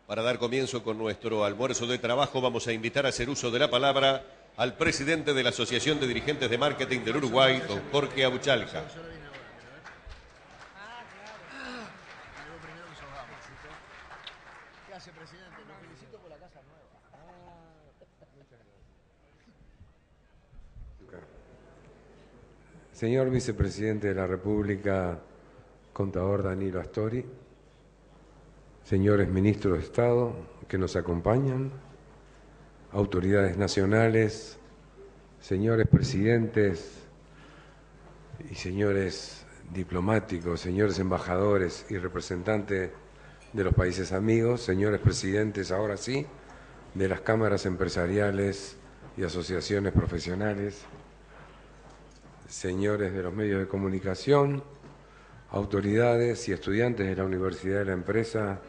Para dar comienzo con nuestro almuerzo de trabajo, vamos a invitar a hacer uso de la palabra al presidente de la Asociación de Dirigentes de Marketing del Uruguay, don Jorge Abuchalka. Señor Vicepresidente de la República, Contador Danilo Astori, señores Ministros de Estado que nos acompañan, autoridades nacionales, señores Presidentes y señores diplomáticos, señores embajadores y representantes de los países amigos, señores Presidentes, ahora sí, de las cámaras empresariales y asociaciones profesionales, señores de los medios de comunicación, autoridades y estudiantes de la Universidad de la Empresa,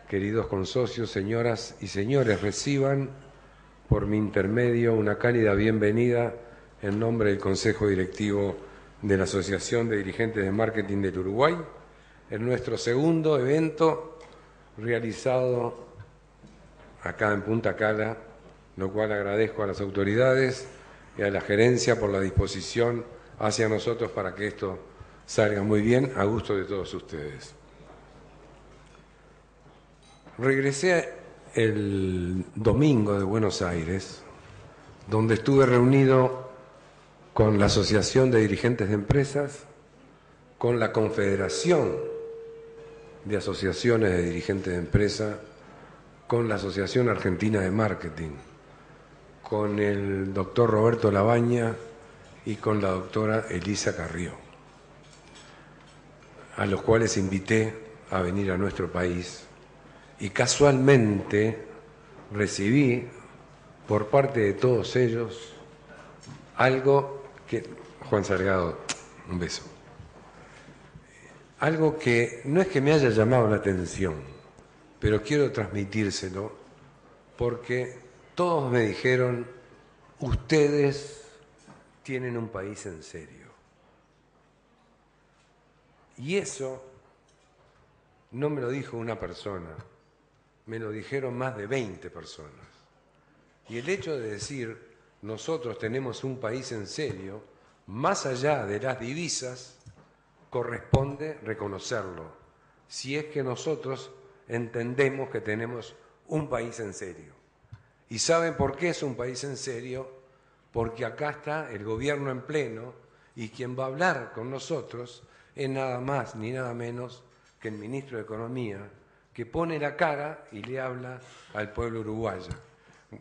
queridos consocios, señoras y señores, reciban por mi intermedio una cálida bienvenida en nombre del Consejo Directivo de la Asociación de Dirigentes de Marketing del Uruguay, en nuestro segundo evento realizado acá en Punta Cana, lo cual agradezco a las autoridades y a la gerencia por la disposición hacia nosotros para que esto salga muy bien, a gusto de todos ustedes. Regresé el domingo de Buenos Aires, donde estuve reunido con la Asociación de Dirigentes de Empresas, con la Confederación de Asociaciones de Dirigentes de Empresas, con la Asociación Argentina de Marketing, con el doctor Roberto Labaña y con la doctora Elisa Carrió, a los cuales invité a venir a nuestro país y casualmente recibí por parte de todos ellos algo que, Juan Salgado, un beso, algo que no es que me haya llamado la atención, pero quiero transmitírselo porque todos me dijeron, ustedes tienen un país en serio. Y eso no me lo dijo una persona, me lo dijeron más de 20 personas. Y el hecho de decir, nosotros tenemos un país en serio, más allá de las divisas, corresponde reconocerlo, si es que nosotros entendemos que tenemos un país en serio. ¿Y saben por qué es un país en serio? Porque acá está el gobierno en pleno y quien va a hablar con nosotros es nada más ni nada menos que el ministro de Economía, que pone la cara y le habla al pueblo uruguayo.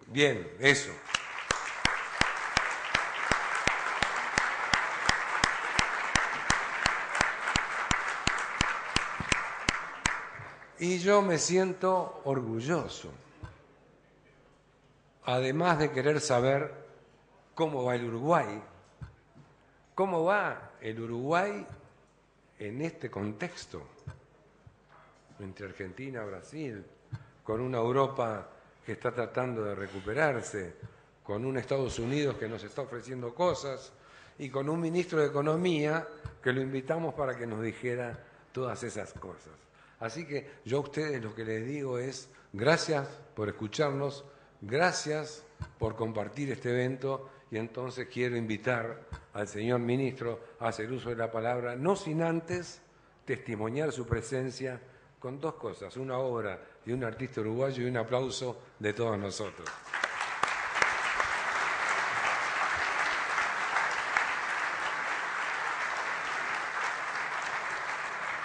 Bien, eso. Y yo me siento orgulloso, además de querer saber cómo va el Uruguay. ¿Cómo va el Uruguay en este contexto? Entre Argentina y Brasil, con una Europa que está tratando de recuperarse, con un Estados Unidos que nos está ofreciendo cosas y con un ministro de Economía que lo invitamos para que nos dijera todas esas cosas. Así que yo a ustedes lo que les digo es gracias por escucharnos, gracias por compartir este evento y entonces quiero invitar al señor ministro a hacer uso de la palabra, no sin antes testimoniar su presencia con dos cosas, una obra de un artista uruguayo y un aplauso de todos nosotros.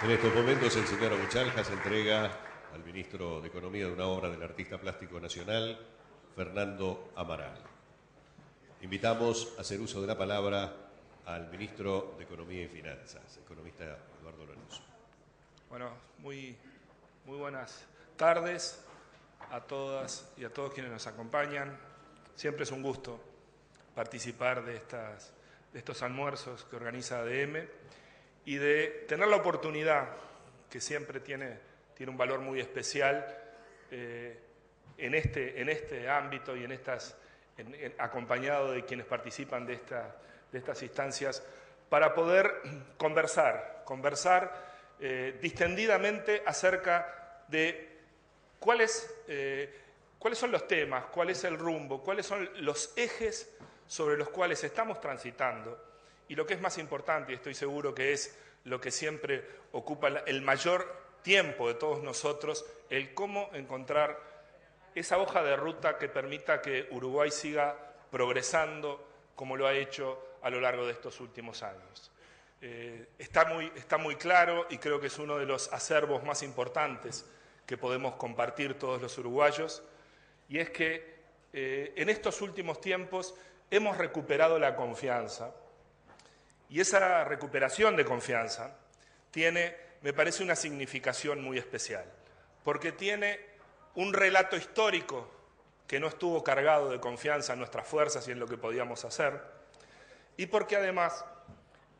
En estos momentos el señor Abuchalka se entrega al ministro de Economía de una obra del artista plástico nacional, Fernando Amaral. Invitamos a hacer uso de la palabra al ministro de Economía y Finanzas, economista Eduardo Lorenzo. Bueno, muy buenas tardes a todas y a todos quienes nos acompañan. Siempre es un gusto participar de estos almuerzos que organiza ADM y de tener la oportunidad, que siempre tiene un valor muy especial en este ámbito y acompañado de quienes participan de estas instancias, para poder conversar distendidamente acerca de ¿cuáles son los temas? ¿Cuál es el rumbo? ¿Cuáles son los ejes sobre los cuales estamos transitando? Y lo que es más importante, y estoy seguro que es lo que siempre ocupa el mayor tiempo de todos nosotros, el cómo encontrar esa hoja de ruta que permita que Uruguay siga progresando como lo ha hecho a lo largo de estos últimos años. Está muy claro, y creo que es uno de los acervos más importantes que podemos compartir todos los uruguayos, y es que en estos últimos tiempos hemos recuperado la confianza, y esa recuperación de confianza tiene, me parece, una significación muy especial, porque tiene un relato histórico que no estuvo cargado de confianza en nuestras fuerzas y en lo que podíamos hacer, y porque además,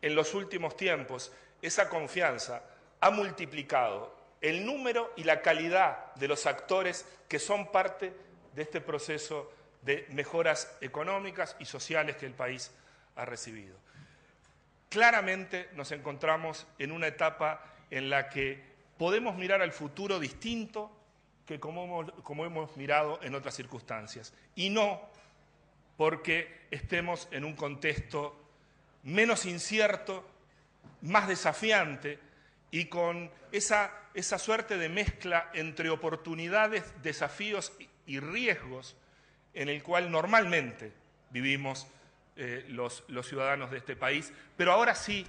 en los últimos tiempos, esa confianza ha multiplicado el número y la calidad de los actores que son parte de este proceso de mejoras económicas y sociales que el país ha recibido. Claramente nos encontramos en una etapa en la que podemos mirar al futuro distinto que como hemos mirado en otras circunstancias, y no porque estemos en un contexto menos incierto, más desafiante y con esa suerte de mezcla entre oportunidades, desafíos y riesgos en el cual normalmente vivimos los ciudadanos de este país, pero ahora sí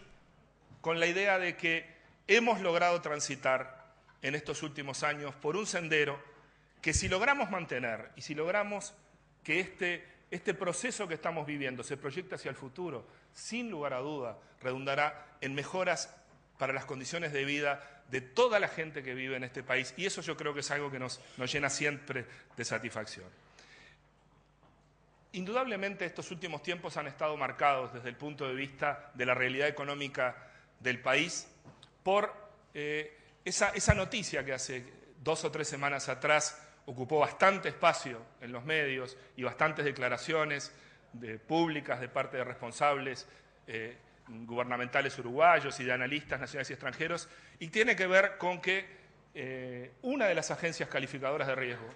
con la idea de que hemos logrado transitar en estos últimos años por un sendero que, si logramos mantener y si logramos que este proceso que estamos viviendo se proyecte hacia el futuro, sin lugar a duda redundará en mejoras para las condiciones de vida de toda la gente que vive en este país, y eso yo creo que es algo que nos llena siempre de satisfacción. Indudablemente estos últimos tiempos han estado marcados desde el punto de vista de la realidad económica del país por esa noticia que hace 2 o 3 semanas atrás ocupó bastante espacio en los medios y bastantes declaraciones públicas de parte de responsables gubernamentales uruguayos y de analistas nacionales y extranjeros, y tiene que ver con que una de las agencias calificadoras de riesgo,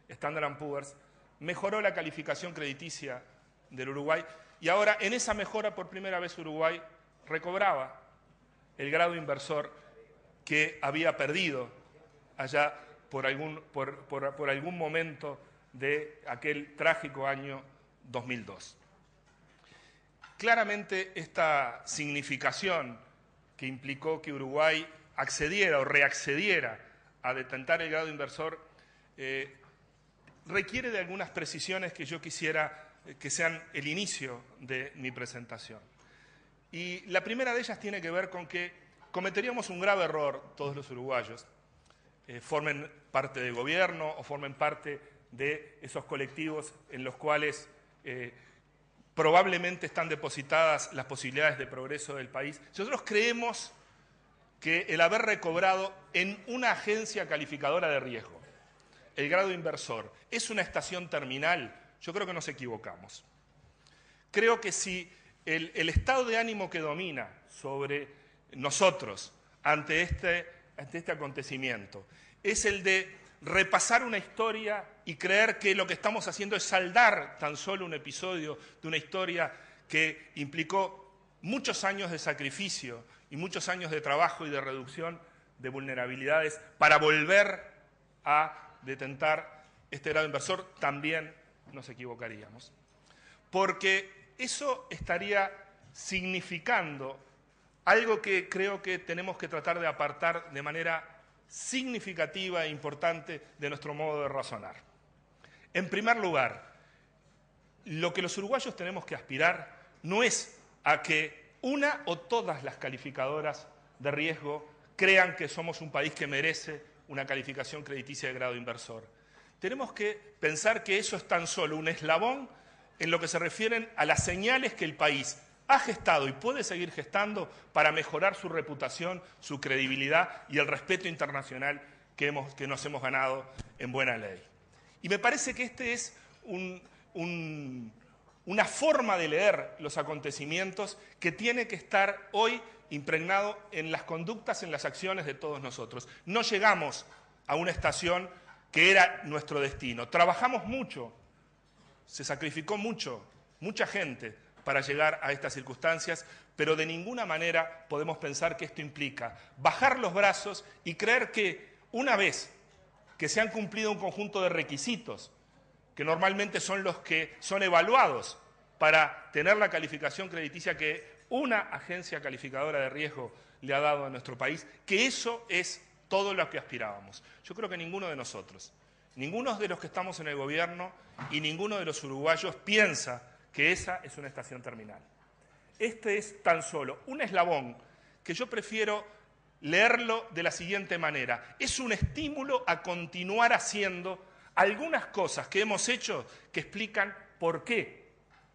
Standard & Poor's, mejoró la calificación crediticia del Uruguay, y ahora en esa mejora por primera vez Uruguay recobraba el grado inversor que había perdido allá por algún momento de aquel trágico año 2002. Claramente esta significación que implicó que Uruguay accediera o reaccediera a detentar el grado inversor requiere de algunas precisiones que yo quisiera que sean el inicio de mi presentación. Y la primera de ellas tiene que ver con que cometeríamos un grave error todos los uruguayos, formen parte del gobierno o formen parte de esos colectivos en los cuales probablemente están depositadas las posibilidades de progreso del país. Si nosotros creemos que el haber recobrado en una agencia calificadora de riesgo el grado inversor es una estación terminal, yo creo que nos equivocamos. Creo que si el estado de ánimo que domina sobre nosotros ante este acontecimiento es el de repasar una historia y creer que lo que estamos haciendo es saldar tan solo un episodio de una historia que implicó muchos años de sacrificio y muchos años de trabajo y de reducción de vulnerabilidades para volver a detentar este grado inversor, también nos equivocaríamos. Porque eso estaría significando algo que creo que tenemos que tratar de apartar de manera significativa e importante de nuestro modo de razonar. En primer lugar, lo que los uruguayos tenemos que aspirar no es a que una o todas las calificadoras de riesgo crean que somos un país que merece una calificación crediticia de grado inversor. Tenemos que pensar que eso es tan solo un eslabón en lo que se refieren a las señales que el país ha gestado y puede seguir gestando para mejorar su reputación, su credibilidad y el respeto internacional que nos hemos ganado en buena ley. Y me parece que este es una forma de leer los acontecimientos que tiene que estar hoy impregnado en las conductas, en las acciones de todos nosotros. No llegamos a una estación que era nuestro destino. Trabajamos mucho, se sacrificó mucho, mucha gente para llegar a estas circunstancias, pero de ninguna manera podemos pensar que esto implica bajar los brazos y creer que una vez que se han cumplido un conjunto de requisitos, que normalmente son los que son evaluados para tener la calificación crediticia que una agencia calificadora de riesgo le ha dado a nuestro país, que eso es todo lo que aspirábamos. Yo creo que ninguno de nosotros, ninguno de los que estamos en el gobierno y ninguno de los uruguayos piensa que esa es una estación terminal. Este es tan solo un eslabón que yo prefiero leerlo de la siguiente manera. Es un estímulo a continuar haciendo algunas cosas que hemos hecho que explican por qué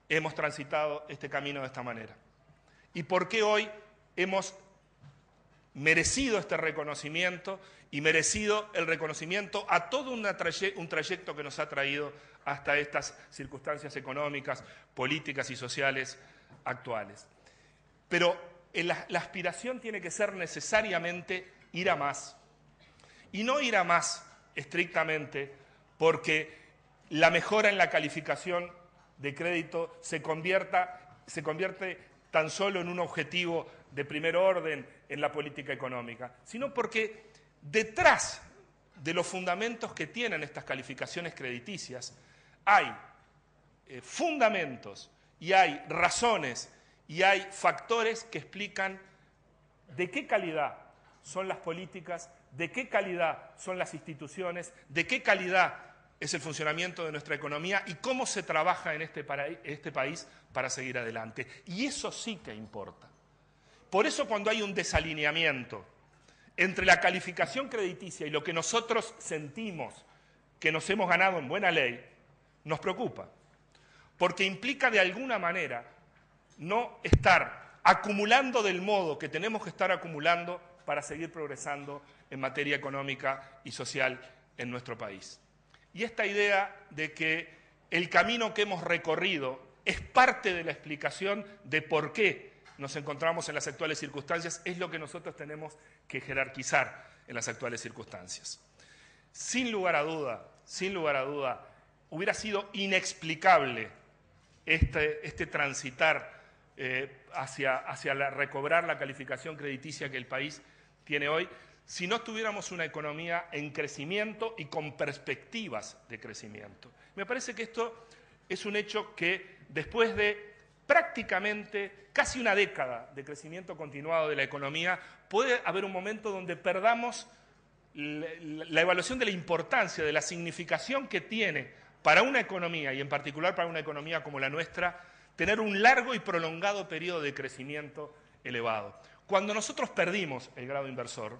hemos transitado este camino de esta manera y por qué hoy hemos merecido este reconocimiento y merecido el reconocimiento a todo un trayecto que nos ha traído hasta estas circunstancias económicas, políticas y sociales actuales. Pero la aspiración tiene que ser necesariamente ir a más. Y no ir a más estrictamente porque la mejora en la calificación de crédito se convierte tan solo en un objetivo de primer orden en la política económica, sino porque detrás de los fundamentos que tienen estas calificaciones crediticias hay fundamentos y hay razones y hay factores que explican de qué calidad son las políticas, de qué calidad son las instituciones, de qué calidad es el funcionamiento de nuestra economía y cómo se trabaja en este país para seguir adelante. Y eso sí que importa. Por eso cuando hay un desalineamiento entre la calificación crediticia y lo que nosotros sentimos que nos hemos ganado en buena ley, nos preocupa. Porque implica de alguna manera no estar acumulando del modo que tenemos que estar acumulando para seguir progresando en materia económica y social en nuestro país. Y esta idea de que el camino que hemos recorrido es parte de la explicación de por qué nos encontramos en las actuales circunstancias es lo que nosotros tenemos que jerarquizar en las actuales circunstancias. Sin lugar a duda, hubiera sido inexplicable este transitar hacia recobrar la calificación crediticia que el país tiene hoy, si no tuviéramos una economía en crecimiento y con perspectivas de crecimiento. Me parece que esto es un hecho que después de prácticamente casi una década de crecimiento continuado de la economía, puede haber un momento donde perdamos la evaluación de la importancia, de la significación que tiene para una economía, y en particular para una economía como la nuestra, tener un largo y prolongado periodo de crecimiento elevado. Cuando nosotros perdimos el grado inversor,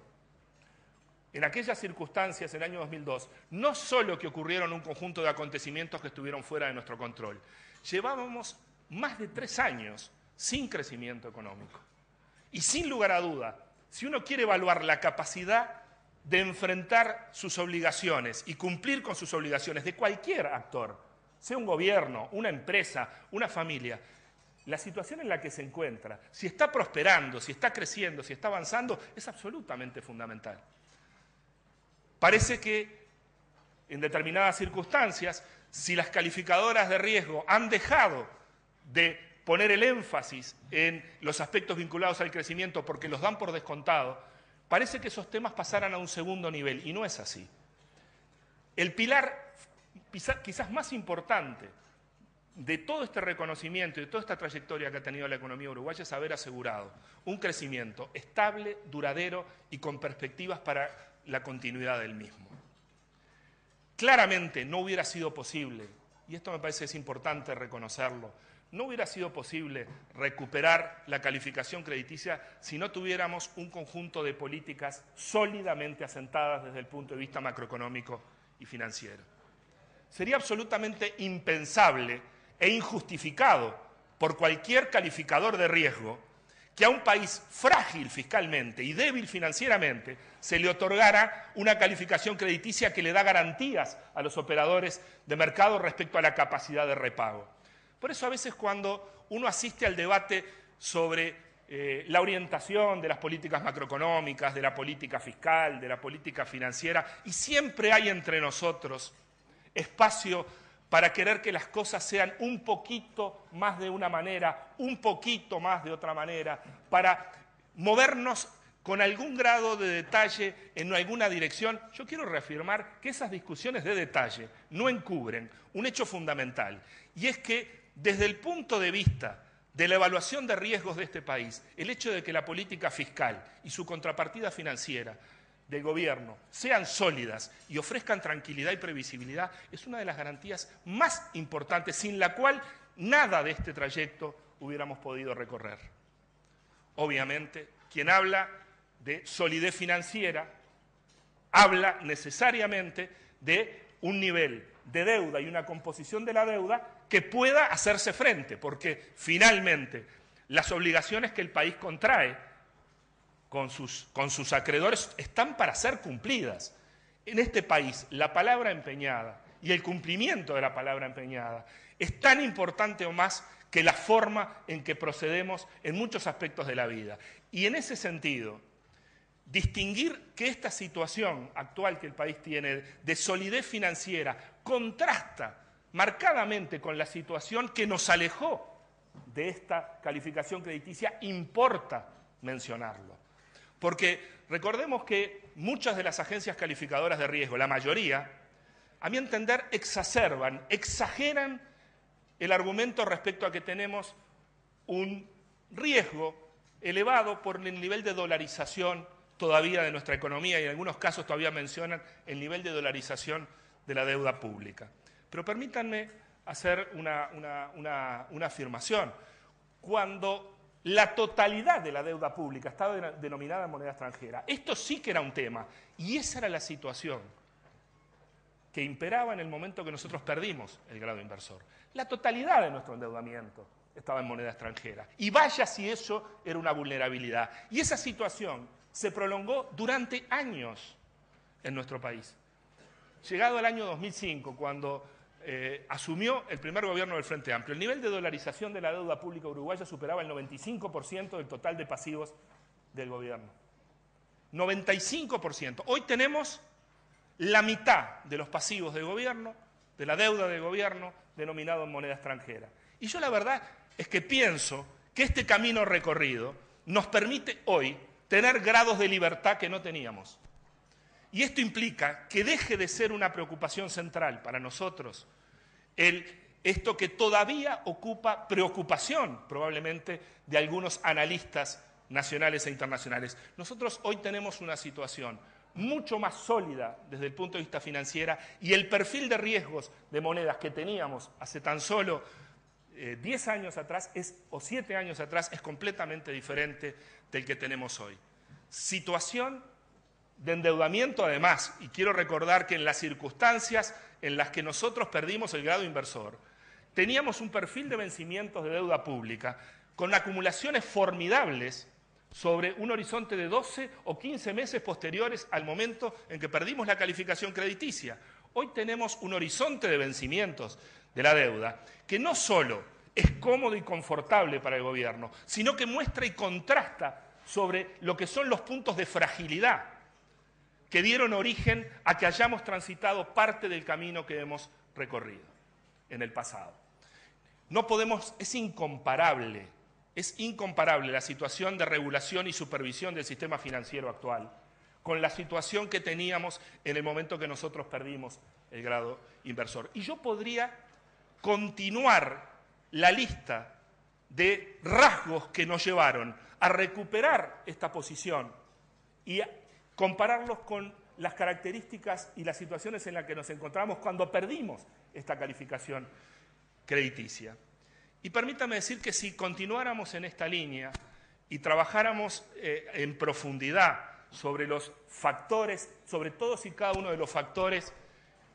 en aquellas circunstancias, en el año 2002, no solo que ocurrieron un conjunto de acontecimientos que estuvieron fuera de nuestro control, llevábamos más de 3 años sin crecimiento económico. Y sin lugar a duda, si uno quiere evaluar la capacidad de enfrentar sus obligaciones y cumplir con sus obligaciones de cualquier actor, sea un gobierno, una empresa, una familia, la situación en la que se encuentra, si está prosperando, si está creciendo, si está avanzando, es absolutamente fundamental. Parece que en determinadas circunstancias, si las calificadoras de riesgo han dejado de poner el énfasis en los aspectos vinculados al crecimiento porque los dan por descontado, parece que esos temas pasaran a un segundo nivel, y no es así. El pilar quizás más importante de todo este reconocimiento y de toda esta trayectoria que ha tenido la economía uruguaya es haber asegurado un crecimiento estable, duradero y con perspectivas para la continuidad del mismo. Claramente no hubiera sido posible, y esto me parece que es importante reconocerlo, no hubiera sido posible recuperar la calificación crediticia si no tuviéramos un conjunto de políticas sólidamente asentadas desde el punto de vista macroeconómico y financiero. Sería absolutamente impensable e injustificado por cualquier calificador de riesgo que a un país frágil fiscalmente y débil financieramente se le otorgara una calificación crediticia que le da garantías a los operadores de mercado respecto a la capacidad de repago. Por eso a veces cuando uno asiste al debate sobre la orientación de las políticas macroeconómicas, de la política fiscal, de la política financiera, y siempre hay entre nosotros espacio para querer que las cosas sean un poquito más de una manera, un poquito más de otra manera, para movernos con algún grado de detalle en alguna dirección. Yo quiero reafirmar que esas discusiones de detalle no encubren un hecho fundamental, y es que desde el punto de vista de la evaluación de riesgos de este país, el hecho de que la política fiscal y su contrapartida financiera del gobierno sean sólidas y ofrezcan tranquilidad y previsibilidad es una de las garantías más importantes, sin la cual nada de este trayecto hubiéramos podido recorrer. Obviamente, quien habla de solidez financiera habla necesariamente de un nivel de deuda y una composición de la deuda que pueda hacerse frente, porque finalmente las obligaciones que el país contrae con sus acreedores están para ser cumplidas. En este país, la palabra empeñada y el cumplimiento de la palabra empeñada es tan importante o más que la forma en que procedemos en muchos aspectos de la vida. Y en ese sentido, distinguir que esta situación actual que el país tiene de solidez financiera contrasta marcadamente con la situación que nos alejó de esta calificación crediticia, importa mencionarlo. Porque recordemos que muchas de las agencias calificadoras de riesgo, la mayoría, a mi entender, exacerban, exageran el argumento respecto a que tenemos un riesgo elevado por el nivel de dolarización todavía de nuestra economía, y en algunos casos todavía mencionan el nivel de dolarización de la deuda pública. Pero permítanme hacer una afirmación. Cuando la totalidad de la deuda pública estaba denominada en moneda extranjera, esto sí que era un tema, y esa era la situación que imperaba en el momento que nosotros perdimos el grado inversor. La totalidad de nuestro endeudamiento estaba en moneda extranjera, y vaya si eso era una vulnerabilidad. Y esa situación se prolongó durante años en nuestro país. Llegado el año 2005, cuando asumió el primer gobierno del Frente Amplio, el nivel de dolarización de la deuda pública uruguaya superaba el 95% del total de pasivos del gobierno. 95%. Hoy tenemos la mitad de los pasivos del gobierno, de la deuda del gobierno, denominado en moneda extranjera. Y yo la verdad es que pienso que este camino recorrido nos permite hoy tener grados de libertad que no teníamos. Y esto implica que deje de ser una preocupación central para nosotros esto que todavía ocupa preocupación probablemente de algunos analistas nacionales e internacionales. Nosotros hoy tenemos una situación mucho más sólida desde el punto de vista financiero, y el perfil de riesgos de monedas que teníamos hace tan solo 10 años atrás o 7 años atrás es completamente diferente del que tenemos hoy. Situación de endeudamiento además, y quiero recordar que en las circunstancias en las que nosotros perdimos el grado inversor, teníamos un perfil de vencimientos de deuda pública con acumulaciones formidables sobre un horizonte de 12 o 15 meses posteriores al momento en que perdimos la calificación crediticia. Hoy tenemos un horizonte de vencimientos de la deuda que no solo es cómodo y confortable para el gobierno, sino que muestra y contrasta sobre lo que son los puntos de fragilidad que dieron origen a que hayamos transitado parte del camino que hemos recorrido en el pasado. No podemos, es incomparable la situación de regulación y supervisión del sistema financiero actual con la situación que teníamos en el momento que nosotros perdimos el grado inversor. Y yo podría continuar la lista de rasgos que nos llevaron a recuperar esta posición y a compararlos con las características y las situaciones en las que nos encontramos cuando perdimos esta calificación crediticia. Y permítame decir que si continuáramos en esta línea y trabajáramos en profundidad sobre los factores, sobre todos y cada uno de los factores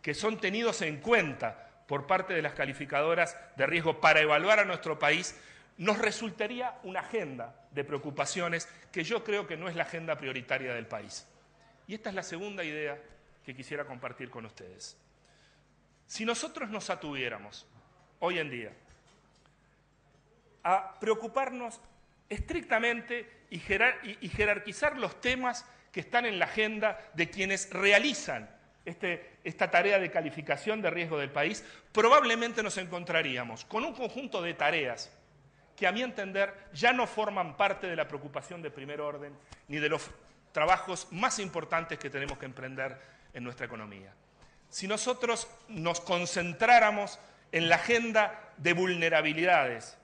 que son tenidos en cuenta por parte de las calificadoras de riesgo para evaluar a nuestro país, nos resultaría una agenda de preocupaciones que yo creo que no es la agenda prioritaria del país. Y esta es la segunda idea que quisiera compartir con ustedes. Si nosotros nos atuviéramos hoy en día a preocuparnos estrictamente y jerarquizar los temas que están en la agenda de quienes realizan esta tarea de calificación de riesgo del país, probablemente nos encontraríamos con un conjunto de tareas que, a mi entender, ya no forman parte de la preocupación de primer orden ni de los trabajos más importantes que tenemos que emprender en nuestra economía. Si nosotros nos concentráramos en la agenda de vulnerabilidades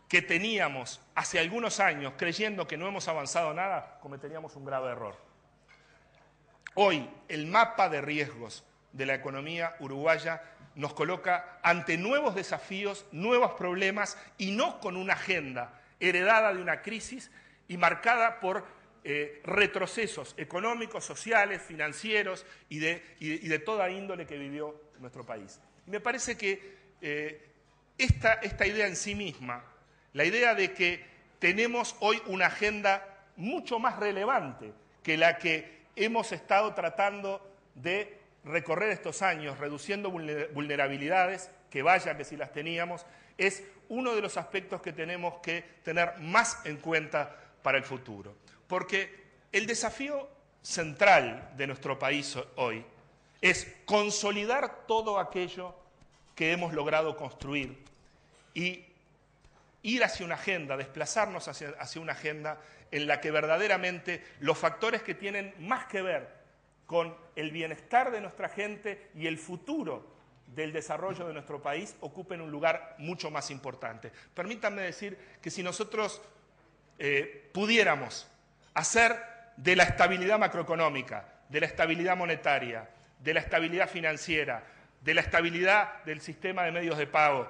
que teníamos hace algunos años, creyendo que no hemos avanzado nada, cometeríamos un grave error. Hoy, el mapa de riesgos de la economía uruguaya nos coloca ante nuevos desafíos, nuevos problemas, y no con una agenda heredada de una crisis y marcada por retrocesos económicos, sociales, financieros y de toda índole que vivió nuestro país. Y me parece que esta idea en sí misma, la idea de que tenemos hoy una agenda mucho más relevante que la que hemos estado tratando de recorrer estos años, reduciendo vulnerabilidades, que vaya que si las teníamos, es uno de los aspectos que tenemos que tener más en cuenta para el futuro. Porque el desafío central de nuestro país hoy es consolidar todo aquello que hemos logrado construir y ir hacia una agenda, desplazarnos hacia una agenda en la que verdaderamente los factores que tienen más que ver con el bienestar de nuestra gente y el futuro del desarrollo de nuestro país ocupen un lugar mucho más importante. Permítanme decir que si nosotros pudiéramos hacer de la estabilidad macroeconómica, de la estabilidad monetaria, de la estabilidad financiera, de la estabilidad del sistema de medios de pago,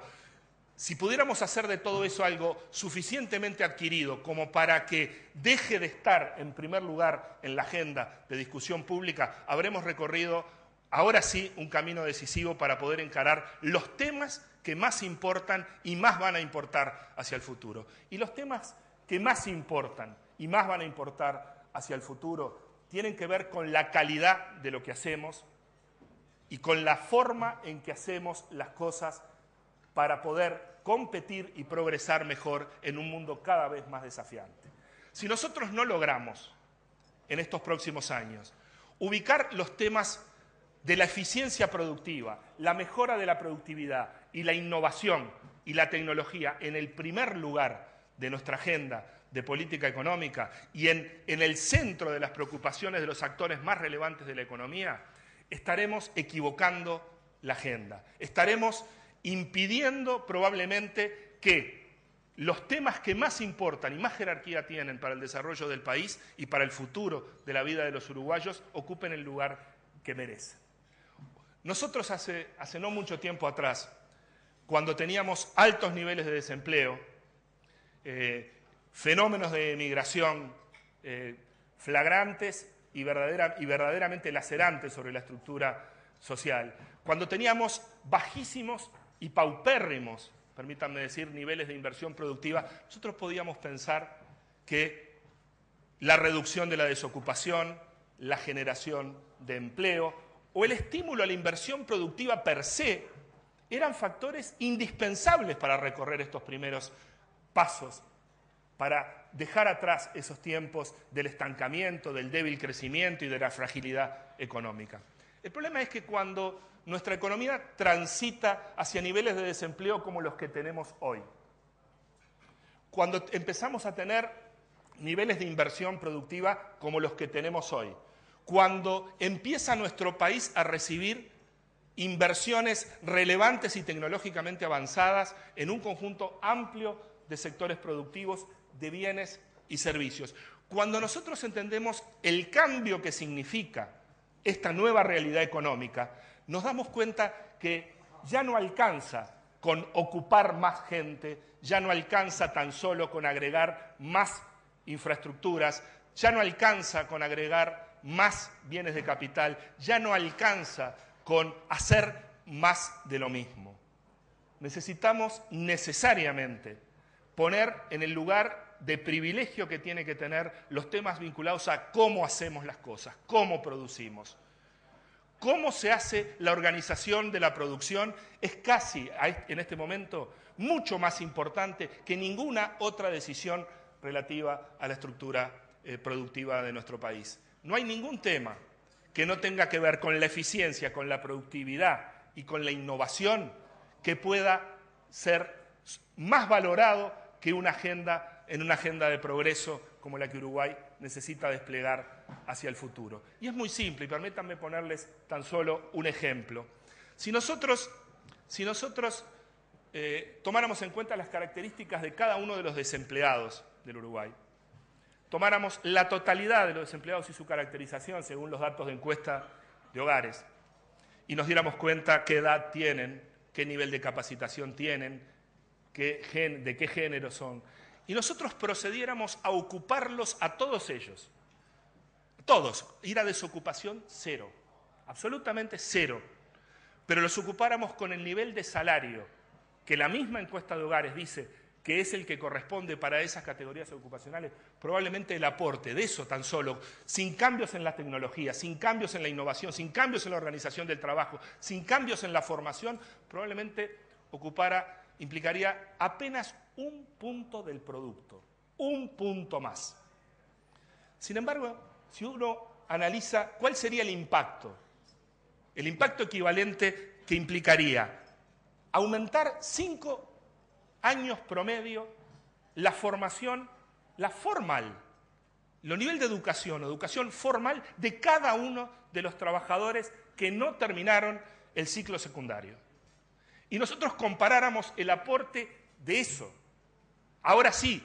si pudiéramos hacer de todo eso algo suficientemente adquirido como para que deje de estar en primer lugar en la agenda de discusión pública, habremos recorrido ahora sí un camino decisivo para poder encarar los temas que más importan y más van a importar hacia el futuro. Y los temas que más importan y más van a importar hacia el futuro tienen que ver con la calidad de lo que hacemos y con la forma en que hacemos las cosas para poder competir y progresar mejor en un mundo cada vez más desafiante. Si nosotros no logramos, en estos próximos años, ubicar los temas de la eficiencia productiva, la mejora de la productividad y la innovación y la tecnología en el primer lugar de nuestra agenda de política económica y en el centro de las preocupaciones de los actores más relevantes de la economía, estaremos equivocando la agenda. Estaremos impidiendo probablemente que los temas que más importan y más jerarquía tienen para el desarrollo del país y para el futuro de la vida de los uruguayos ocupen el lugar que merecen. Nosotros hace no mucho tiempo atrás, cuando teníamos altos niveles de desempleo, fenómenos de emigración flagrantes y verdaderamente lacerantes sobre la estructura social, cuando teníamos bajísimos y paupérrimos, permítanme decir, niveles de inversión productiva, nosotros podíamos pensar que la reducción de la desocupación, la generación de empleo o el estímulo a la inversión productiva per se eran factores indispensables para recorrer estos primeros pasos, para dejar atrás esos tiempos del estancamiento, del débil crecimiento y de la fragilidad económica. El problema es que cuando nuestra economía transita hacia niveles de desempleo como los que tenemos hoy, cuando empezamos a tener niveles de inversión productiva como los que tenemos hoy, cuando empieza nuestro país a recibir inversiones relevantes y tecnológicamente avanzadas en un conjunto amplio de sectores productivos, de bienes y servicios. Cuando nosotros entendemos el cambio que significa esta nueva realidad económica, nos damos cuenta que ya no alcanza con ocupar más gente, ya no alcanza tan solo con agregar más infraestructuras, ya no alcanza con agregar más bienes de capital, ya no alcanza con hacer más de lo mismo. Necesitamos necesariamente poner en el lugar de privilegio que tiene que tener los temas vinculados a cómo hacemos las cosas, cómo producimos, cómo se hace la organización de la producción es casi, en este momento, mucho más importante que ninguna otra decisión relativa a la estructura productiva de nuestro país. No hay ningún tema que no tenga que ver con la eficiencia, con la productividad y con la innovación que pueda ser más valorado que en una agenda de progreso como la que Uruguay necesita desplegar hacia el futuro. Y es muy simple, y permítanme ponerles tan solo un ejemplo. Si nosotros tomáramos en cuenta las características de cada uno de los desempleados del Uruguay, tomáramos la totalidad de los desempleados y su caracterización según los datos de encuesta de hogares, y nos diéramos cuenta qué edad tienen, qué nivel de capacitación tienen, de qué género son, y nosotros procediéramos a ocuparlos a todos ellos, todos, ir a desocupación cero, absolutamente cero, pero los ocupáramos con el nivel de salario que la misma encuesta de hogares dice que es el que corresponde para esas categorías ocupacionales, probablemente el aporte de eso tan solo, sin cambios en la tecnología, sin cambios en la innovación, sin cambios en la organización del trabajo, sin cambios en la formación, probablemente implicaría apenas un punto del producto, un punto más. Sin embargo, si uno analiza cuál sería el impacto equivalente que implicaría aumentar 5 años promedio la formación, los niveles de educación formal de cada uno de los trabajadores que no terminaron el ciclo secundario. Y nosotros comparáramos el aporte de eso. Ahora sí,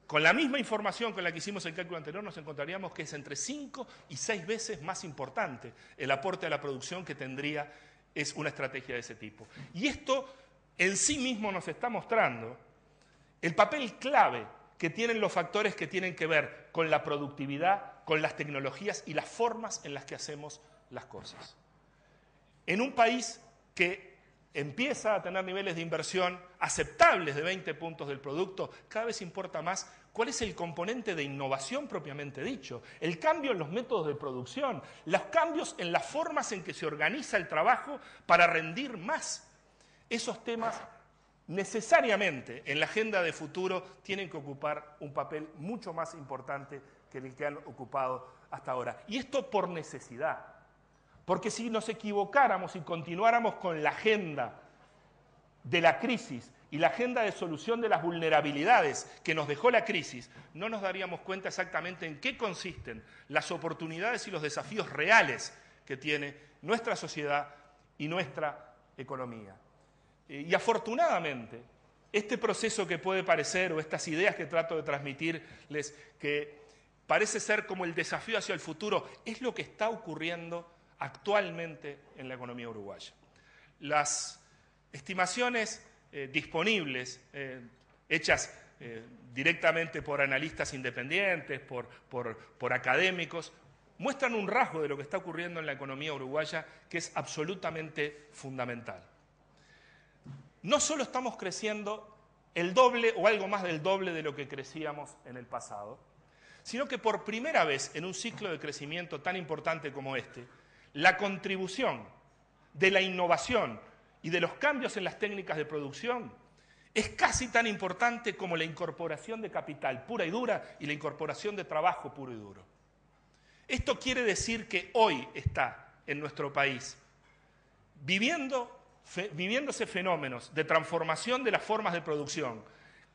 con la misma información con la que hicimos el cálculo anterior, nos encontraríamos que es entre 5 y 6 veces más importante el aporte a la producción que tendría es una estrategia de ese tipo. Y esto en sí mismo nos está mostrando el papel clave que tienen los factores que tienen que ver con la productividad, con las tecnologías y las formas en las que hacemos las cosas. En un país que empieza a tener niveles de inversión aceptables de 20 puntos del producto, cada vez importa más cuál es el componente de innovación propiamente dicho, el cambio en los métodos de producción, los cambios en las formas en que se organiza el trabajo para rendir más. Esos temas necesariamente en la agenda de futuro tienen que ocupar un papel mucho más importante que el que han ocupado hasta ahora. Y esto por necesidad. Porque si nos equivocáramos y continuáramos con la agenda de la crisis y la agenda de solución de las vulnerabilidades que nos dejó la crisis, no nos daríamos cuenta exactamente en qué consisten las oportunidades y los desafíos reales que tiene nuestra sociedad y nuestra economía. Y afortunadamente, este proceso que puede parecer, o estas ideas que trato de transmitirles, que parece ser como el desafío hacia el futuro, es lo que está ocurriendo actualmente en la economía uruguaya. Las estimaciones disponibles, hechas directamente por analistas independientes, por académicos, muestran un rasgo de lo que está ocurriendo en la economía uruguaya que es absolutamente fundamental. No solo estamos creciendo el doble o algo más del doble de lo que crecíamos en el pasado, sino que por primera vez en un ciclo de crecimiento tan importante como este, la contribución de la innovación y de los cambios en las técnicas de producción es casi tan importante como la incorporación de capital pura y dura y la incorporación de trabajo puro y duro. Esto quiere decir que hoy está en nuestro país viviéndose fenómenos de transformación de las formas de producción,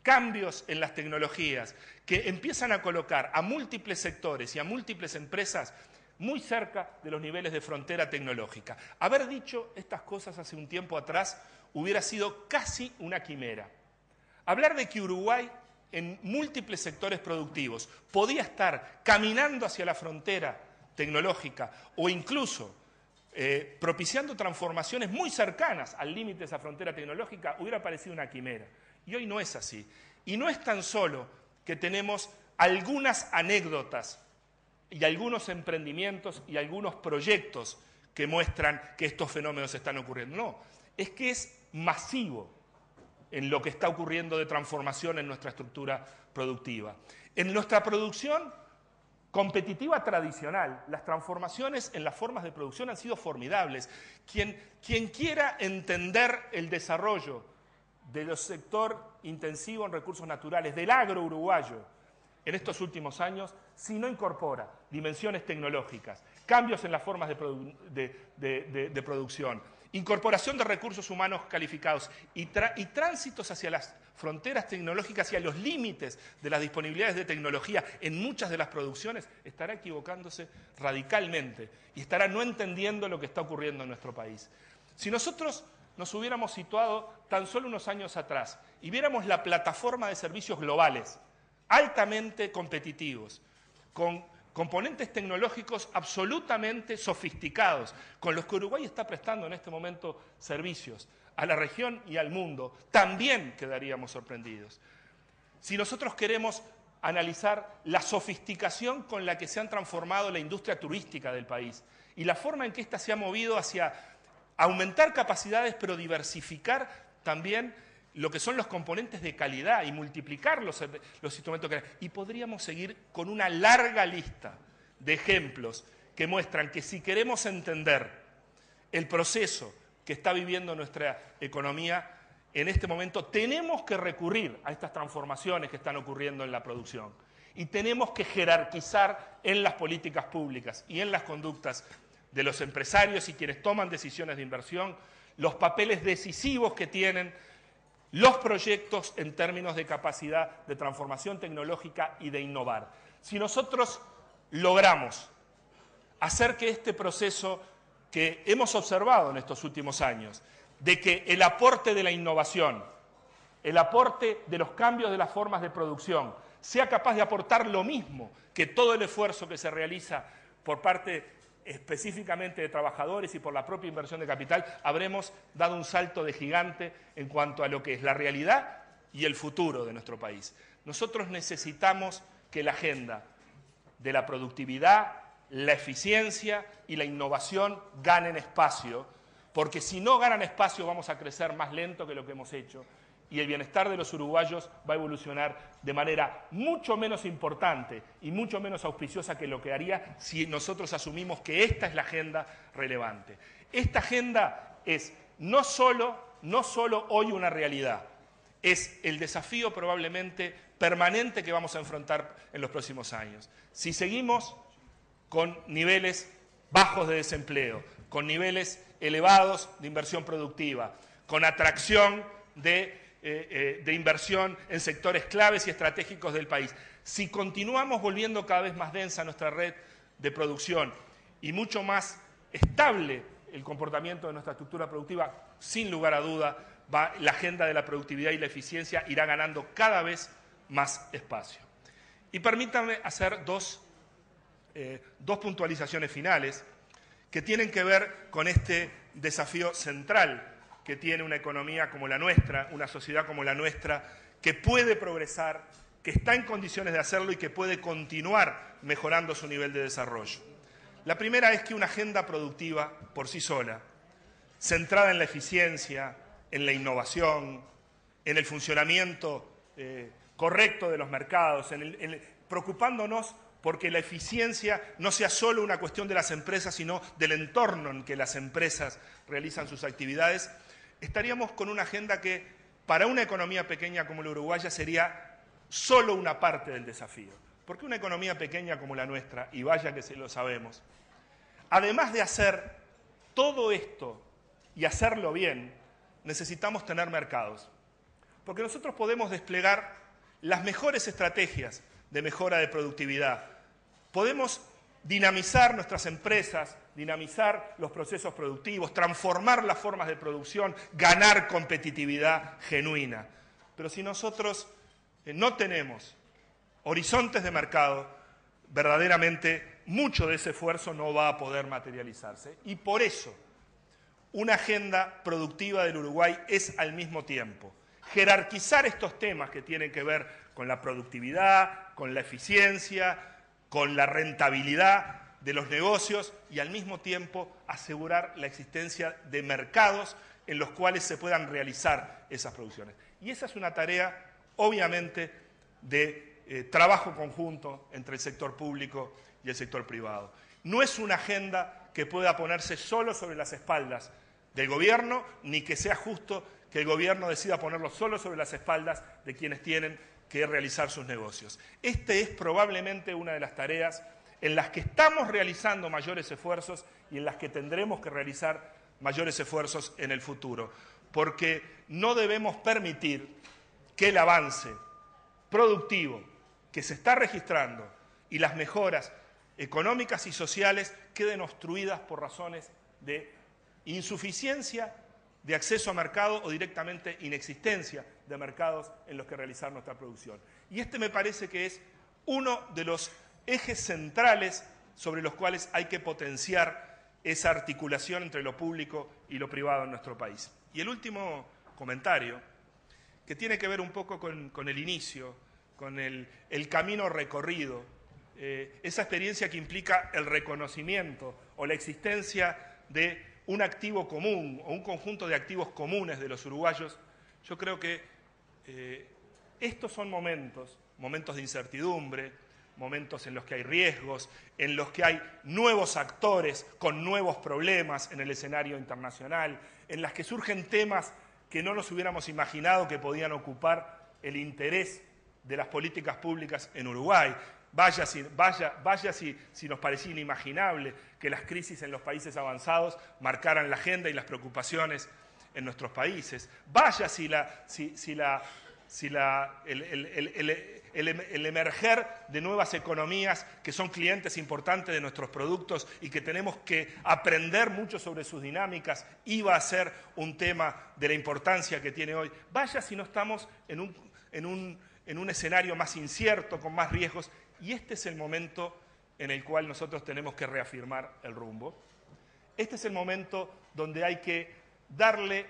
cambios en las tecnologías que empiezan a colocar a múltiples sectores y a múltiples empresas muy cerca de los niveles de frontera tecnológica. Haber dicho estas cosas hace un tiempo atrás hubiera sido casi una quimera. Hablar de que Uruguay en múltiples sectores productivos podía estar caminando hacia la frontera tecnológica o incluso propiciando transformaciones muy cercanas al límite de esa frontera tecnológica hubiera parecido una quimera. Y hoy no es así. Y no es tan solo que tenemos algunas anécdotas y algunos emprendimientos y algunos proyectos que muestran que estos fenómenos están ocurriendo. No, es que es masivo en lo que está ocurriendo de transformación en nuestra estructura productiva. En nuestra producción competitiva tradicional, las transformaciones en las formas de producción han sido formidables. Quien quiera entender el desarrollo del sector intensivo en recursos naturales, del agro uruguayo, en estos últimos años, si no incorpora dimensiones tecnológicas, cambios en las formas de producción, incorporación de recursos humanos calificados y tránsitos hacia las fronteras tecnológicas y a los límites de las disponibilidades de tecnología en muchas de las producciones, estará equivocándose radicalmente y estará no entendiendo lo que está ocurriendo en nuestro país. Si nosotros nos hubiéramos situado tan solo unos años atrás y viéramos la plataforma de servicios globales, altamente competitivos, con componentes tecnológicos absolutamente sofisticados, con los que Uruguay está prestando en este momento servicios a la región y al mundo, también quedaríamos sorprendidos. Si nosotros queremos analizar la sofisticación con la que se han transformado la industria turística del país y la forma en que ésta se ha movido hacia aumentar capacidades, pero diversificar también lo que son los componentes de calidad y multiplicar los instrumentos de calidad. Y podríamos seguir con una larga lista de ejemplos que muestran que si queremos entender el proceso que está viviendo nuestra economía en este momento, tenemos que recurrir a estas transformaciones que están ocurriendo en la producción. Y tenemos que jerarquizar en las políticas públicas y en las conductas de los empresarios y quienes toman decisiones de inversión, los papeles decisivos que tienen los proyectos en términos de capacidad de transformación tecnológica y de innovar. Si nosotros logramos hacer que este proceso que hemos observado en estos últimos años, de que el aporte de la innovación, el aporte de los cambios de las formas de producción, sea capaz de aportar lo mismo que todo el esfuerzo que se realiza por parte específicamente de trabajadores y por la propia inversión de capital, habremos dado un salto de gigante en cuanto a lo que es la realidad y el futuro de nuestro país. Nosotros necesitamos que la agenda de la productividad, la eficiencia y la innovación ganen espacio, porque si no ganan espacio vamos a crecer más lento que lo que hemos hecho y el bienestar de los uruguayos va a evolucionar de manera mucho menos importante y mucho menos auspiciosa que lo que haría si nosotros asumimos que esta es la agenda relevante. Esta agenda es no solo hoy una realidad, es el desafío probablemente permanente que vamos a enfrentar en los próximos años. Si seguimos con niveles bajos de desempleo, con niveles elevados de inversión productiva, con atracción de inversión en sectores claves y estratégicos del país. Si continuamos volviendo cada vez más densa nuestra red de producción y mucho más estable el comportamiento de nuestra estructura productiva, sin lugar a duda, la agenda de la productividad y la eficiencia irá ganando cada vez más espacio. Y permítanme hacer dos puntualizaciones finales que tienen que ver con este desafío central que tiene una economía como la nuestra, una sociedad como la nuestra, que puede progresar, que está en condiciones de hacerlo y que puede continuar mejorando su nivel de desarrollo. La primera es que una agenda productiva por sí sola, centrada en la eficiencia, en la innovación, en el funcionamiento correcto de los mercados, preocupándonos porque la eficiencia no sea solo una cuestión de las empresas, sino del entorno en que las empresas realizan sus actividades, estaríamos con una agenda que para una economía pequeña como la uruguaya sería solo una parte del desafío. Porque una economía pequeña como la nuestra, y vaya que se lo sabemos, además de hacer todo esto y hacerlo bien, necesitamos tener mercados. Porque nosotros podemos desplegar las mejores estrategias de mejora de productividad. Podemos dinamizar nuestras empresas, dinamizar los procesos productivos, transformar las formas de producción, ganar competitividad genuina. Pero si nosotros no tenemos horizontes de mercado, verdaderamente mucho de ese esfuerzo no va a poder materializarse. Y por eso, una agenda productiva del Uruguay es al mismo tiempo jerarquizar estos temas que tienen que ver con la productividad, con la eficiencia, con la rentabilidad de los negocios y al mismo tiempo asegurar la existencia de mercados en los cuales se puedan realizar esas producciones. Y esa es una tarea, obviamente, de trabajo conjunto entre el sector público y el sector privado. No es una agenda que pueda ponerse solo sobre las espaldas del gobierno, ni que sea justo que el gobierno decida ponerlo solo sobre las espaldas de quienes tienen que realizar sus negocios. Este es probablemente una de las tareas en las que estamos realizando mayores esfuerzos y en las que tendremos que realizar mayores esfuerzos en el futuro, porque no debemos permitir que el avance productivo que se está registrando y las mejoras económicas y sociales queden obstruidas por razones de insuficiencia de acceso a mercado o directamente inexistencia de mercados en los que realizar nuestra producción. Y este me parece que es uno de los ejes centrales sobre los cuales hay que potenciar esa articulación entre lo público y lo privado en nuestro país. Y el último comentario, que tiene que ver un poco con el inicio, con el camino recorrido, esa experiencia que implica el reconocimiento o la existencia de un activo común o un conjunto de activos comunes de los uruguayos. Yo creo que estos son momentos de incertidumbre, momentos en los que hay riesgos, en los que hay nuevos actores con nuevos problemas en el escenario internacional, en las que surgen temas que no nos hubiéramos imaginado que podían ocupar el interés de las políticas públicas en Uruguay. Vaya si nos parecía inimaginable que las crisis en los países avanzados marcaran la agenda y las preocupaciones en nuestros países. Vaya si el emerger de nuevas economías que son clientes importantes de nuestros productos y que tenemos que aprender mucho sobre sus dinámicas iba a ser un tema de la importancia que tiene hoy. Vaya si no estamos en un escenario más incierto, con más riesgos, y este es el momento en el cual nosotros tenemos que reafirmar el rumbo. Este es el momento donde hay que darle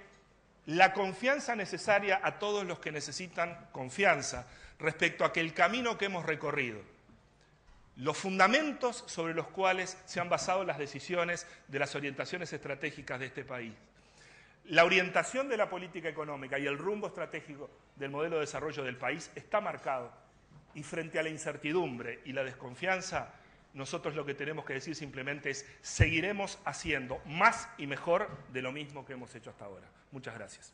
la confianza necesaria a todos los que necesitan confianza respecto a que el camino que hemos recorrido, los fundamentos sobre los cuales se han basado las decisiones de las orientaciones estratégicas de este país, la orientación de la política económica y el rumbo estratégico del modelo de desarrollo del país está marcado. Y frente a la incertidumbre y la desconfianza, nosotros lo que tenemos que decir simplemente es: seguiremos haciendo más y mejor de lo mismo que hemos hecho hasta ahora. Muchas gracias.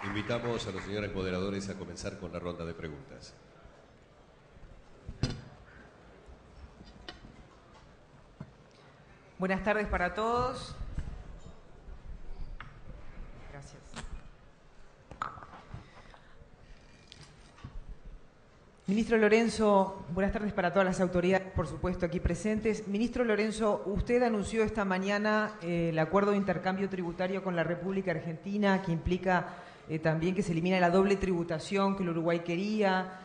Invitamos a los señores moderadores a comenzar con la ronda de preguntas. Buenas tardes para todos. Gracias. Ministro Lorenzo, buenas tardes para todas las autoridades, por supuesto, aquí presentes. Ministro Lorenzo, usted anunció esta mañana el acuerdo de intercambio tributario con la República Argentina, que implica también que se elimina la doble tributación que el Uruguay quería.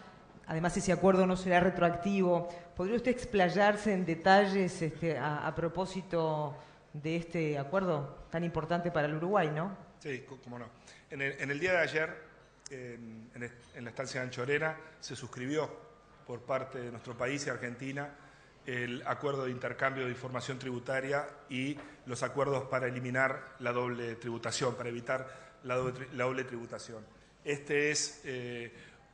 Además, ese acuerdo no será retroactivo. ¿Podría usted explayarse en detalles a propósito de este acuerdo tan importante para el Uruguay, no? Sí, cómo no. En el día de ayer, en la estancia de Anchorena, se suscribió por parte de nuestro país y Argentina el acuerdo de intercambio de información tributaria y los acuerdos para eliminar la doble tributación, para evitar la doble tributación. Este es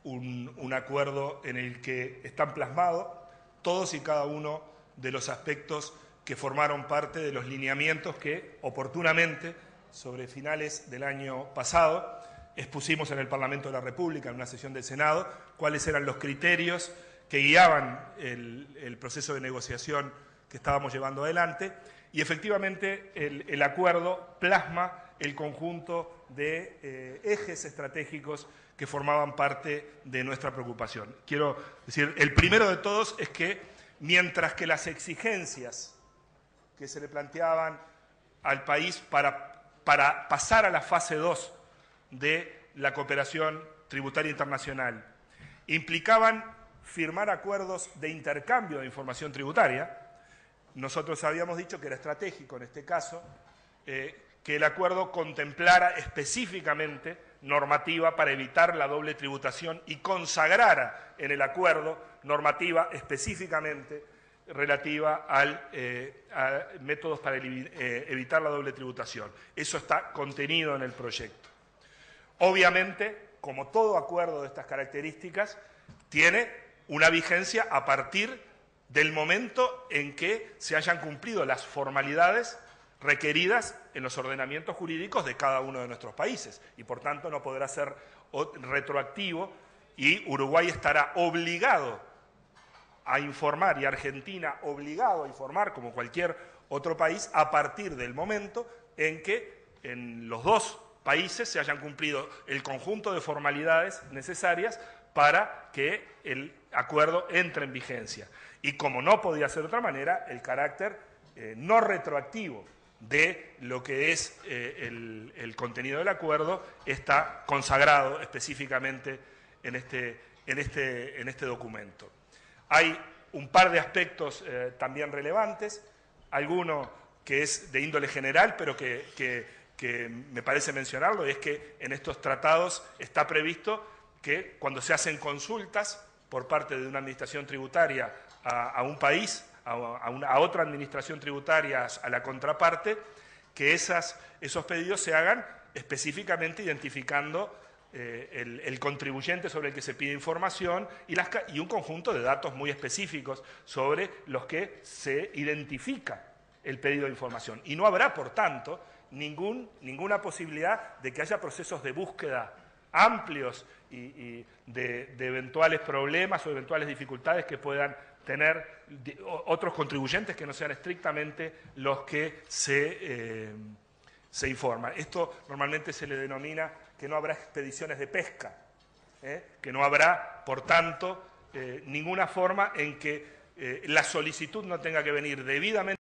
un acuerdo en el que están plasmados todos y cada uno de los aspectos que formaron parte de los lineamientos que oportunamente, sobre finales del año pasado, expusimos en el Parlamento de la República, en una sesión del Senado, cuáles eran los criterios que guiaban el proceso de negociación que estábamos llevando adelante, y efectivamente el acuerdo plasma el conjunto de ejes estratégicos que formaban parte de nuestra preocupación. Quiero decir, el primero de todos es que, mientras que las exigencias que se le planteaban al país para pasar a la fase 2 de la cooperación tributaria internacional implicaban firmar acuerdos de intercambio de información tributaria, nosotros habíamos dicho que era estratégico en este caso que el acuerdo contemplara específicamente normativa para evitar la doble tributación y consagrara en el acuerdo normativa específicamente relativa a métodos para evitar la doble tributación. Eso está contenido en el proyecto. Obviamente, como todo acuerdo de estas características, tiene una vigencia a partir del momento en que se hayan cumplido las formalidades requeridas en los ordenamientos jurídicos de cada uno de nuestros países y, por tanto, no podrá ser retroactivo y Uruguay estará obligado a informar y Argentina obligado a informar, como cualquier otro país, a partir del momento en que en los dos países se hayan cumplido el conjunto de formalidades necesarias para que el acuerdo entre en vigencia. Y como no podía ser de otra manera, el carácter no retroactivo de lo que es el contenido del acuerdo está consagrado específicamente en este documento. Hay un par de aspectos también relevantes, alguno que es de índole general, pero que me parece mencionarlo, y es que en estos tratados está previsto que cuando se hacen consultas por parte de una administración tributaria a un país, a otra administración tributaria, a la contraparte, que esos pedidos se hagan específicamente identificando el contribuyente sobre el que se pide información y un conjunto de datos muy específicos sobre los que se identifica el pedido de información. Y no habrá, por tanto, ninguna posibilidad de que haya procesos de búsqueda amplios y de eventuales problemas o eventuales dificultades que puedan tener otros contribuyentes que no sean estrictamente los que se informan. Esto normalmente se le denomina que no habrá expediciones de pesca, que no habrá, por tanto, ninguna forma en que la solicitud no tenga que venir debidamente